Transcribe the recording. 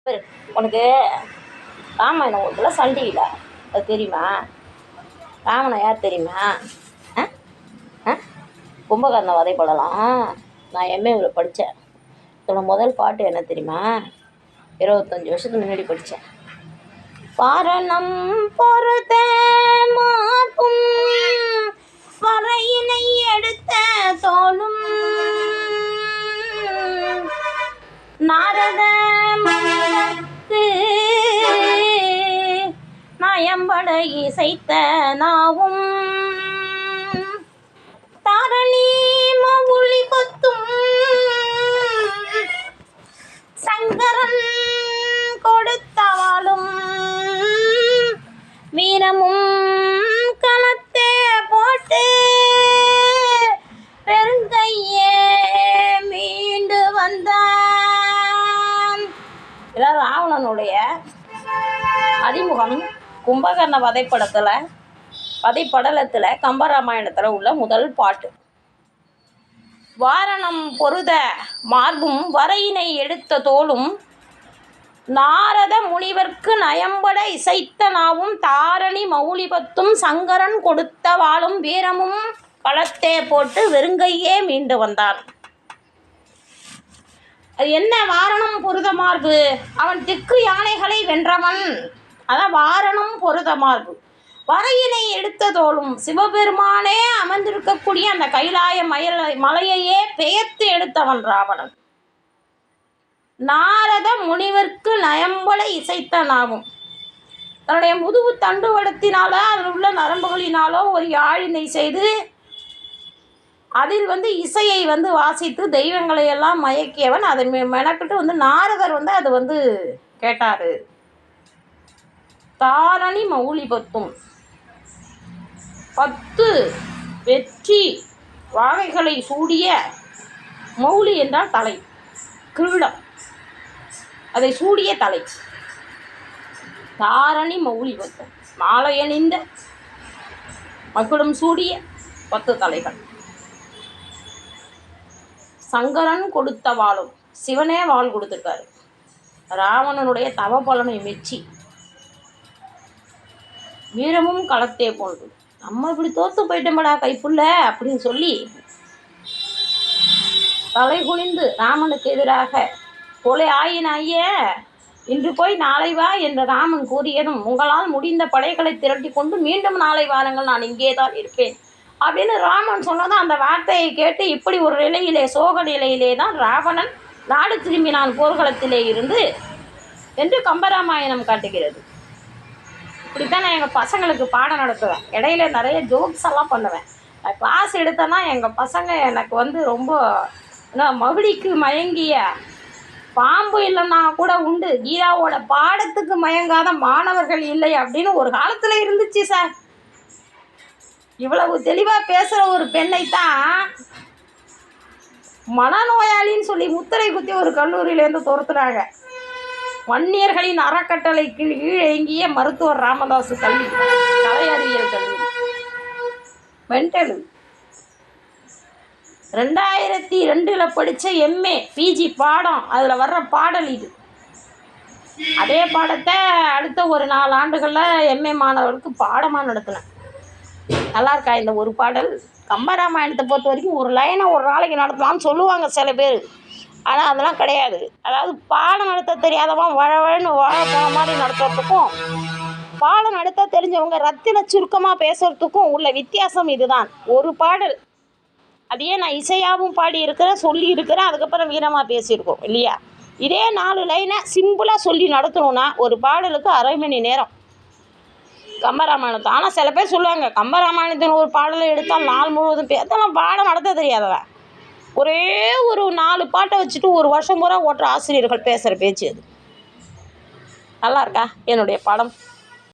உனக்கு ராமாயணம் ஓட்டுல சன் டிவியில் அது தெரியுமா? ராவணன் யார் தெரியுமா? கும்பகர்ண வதைப்படலாம் நான் எம்ஏவில் படித்தேன். இதோட முதல் பாட்டு என்ன தெரியுமா? 25 வருஷத்துக்கு முன்னாடி படித்தேன். பாரணம் பொறுத்த மார்பும் வரையினை எடுத்த தோளும் நாரத மனிதர்க்கு நயம்பட இசைத்த நாவும் தாரணி மவுளி பத்தும் சங்கரன் கொடுத்தவாளும் வீரமும் களத்தே போட்டு பெருங்கையே மீண்டு வந்தான். இதான் ராவணனுடைய அறிமுகம். கும்பகர்ண வதைப்படலத்தில் கம்பராமாயணத்தில் உள்ள முதல் பாட்டு. வாரணம் பொருத மார்பும் வரையினை எடுத்த தோளும் நாரத முனிவர்க்கு நயம்பட இசைத்த நாவும் தாரணி மௌலிபத்தும் சங்கரன் கொடுத்த வாளும் வீரமும் களத்தே போட்டு வெறுங்கையே மீண்டு வந்தான். அது என்ன? வாரணம் பொருத மார்பு, அவன் திக்கு யானைகளை வென்றவன். அதான் வாரணம் பொருத மார்பு. வரையினை எடுத்த தோளும், சிவபெருமானே அமர்ந்திருக்கக்கூடிய அந்த கைலாய மலையையே பெயர்த்து எடுத்தவன் ராவணன். நாரத முனிவர்க்கு நயம்பட இசைத்த நாவும், தன்னுடைய முதுகு தண்டுவடத்தினாலோ அதில் உள்ள நரம்புகளினாலோ ஒரு யாழினை செய்து அதில் இசையை வாசித்து தெய்வங்களை எல்லாம் மயக்கியவன். அதை மெனக்கிட்டு நாரதர் அது கேட்டார். தாரணி மௌலி பத்தும், 10 வெற்றி வாகைகளை சூடிய, மௌலி என்றால் தலை, கிரீடம், அதை சூடிய தலை. தாரணி மௌலி பத்தும், மாலையணிந்த மக்களும் சூடிய 10 தலைகள். சங்கரன் கொடுத்த வாளும், சிவனே வாள் கொடுத்துருக்காரு. ராவணனுடைய தவ பலனை மெச்சி வீரமும் களத்தே போன்று, நம்ம இப்படி தோத்து போயிட்டோம்டா கைப்புள்ள அப்படின்னு சொல்லி தலை குனிந்து ராமனுக்கு எதிராக கொலை ஆயினாய இன்று போய் நாளை வா என்று ராமன் கூறியதும், உங்களால் முடிந்த படைகளை திரட்டி கொண்டு மீண்டும் நாளை வாருங்கள், நான் இங்கே தான் இருப்பேன் அப்படின்னு ராமன் சொன்னதும் அந்த வார்த்தையை கேட்டு இப்படி ஒரு நிலையிலே, சோக நிலையிலே தான் ராவணன் நாடு திரும்பினான் போர்க்களத்திலே இருந்து என்று கம்பராமாயணம் காட்டுகிறது. இப்படித்தான் நான் எங்கள் பசங்களுக்கு பாடம் நடத்துவேன். இடையில நிறைய ஜோக்ஸ் எல்லாம் பண்ணுவேன். நான் கிளாஸ் எடுத்தேன்னா எங்கள் பசங்க எனக்கு ரொம்ப மகிழிக்கு மயங்கிய பாம்பு இல்லைன்னா கூட உண்டு, கீதாவோட பாடத்துக்கு மயங்காத மாணவர்கள் இல்லை அப்படின்னு ஒரு காலத்தில் இருந்துச்சு சார். இவ்வளவு தெளிவாக பேசுகிற ஒரு பெண்ணைத்தான் மனநோயாளின்னு சொல்லி முத்திரை குத்தி ஒரு கல்லூரியிலேருந்து துரத்துறாங்க. வன்னியர்களின் அறக்கட்டளைக்கு கீழங்கிய மருத்துவர் ராமதாசு கல்வி, கலை அறிவியல் கல்லூரி, மென்டலு. 2002 படித்த எம்ஏ பிஜி பாடம், அதில் வர்ற பாடல் இது. அதே பாடத்தை அடுத்த ஒரு 4 ஆண்டுகளில் எம்ஏ மாணவர்களுக்கு பாடமாக நடத்தினேன். நல்லா இருக்கா இந்த ஒரு பாடல்? கம்பராமாயணத்தை பொறுத்த வரைக்கும் ஒரு லைனை ஒரு நாளைக்கு நடத்தலாம்னு சொல்லுவாங்க சில பேர். ஆனால் அதெல்லாம் கிடையாது. அதாவது பாடம் நடத்த தெரியாதவன் வழவழன்னு வாழ போன மாதிரி நடத்துறதுக்கும், பாடம் நடத்த தெரிஞ்சவங்க ரத்தின சுருக்கமாக பேசுகிறதுக்கும் உள்ள வித்தியாசம் இதுதான். ஒரு பாடல் அதையே நான் இசையாகவும் பாடியிருக்கிறேன், சொல்லியிருக்கிறேன், அதுக்கப்புறம் வீரமாக பேசியிருக்கோம் இல்லையா? இதே 4 லைனை சிம்பிளாக சொல்லி நடத்தணுன்னா ஒரு பாடலுக்கு அரை மணி நேரம் கம்பராமாயணத்தை. ஆனால் சில பேர் சொல்லுவாங்க கம்பராமாயணத்தின் ஒரு பாடலை எடுத்தால் நாள் முழுவதும் அதெல்லாம் பாடம் நடத்த தெரியாதவன். ஒரே ஒரு 4 பாட்டை வச்சுட்டு ஒரு வருஷம் பூரா ஓட்டுற ஆசிரியர்கள் பேசுகிற பேச்சு அது. நல்லா இருக்கா என்னுடைய பாடம்?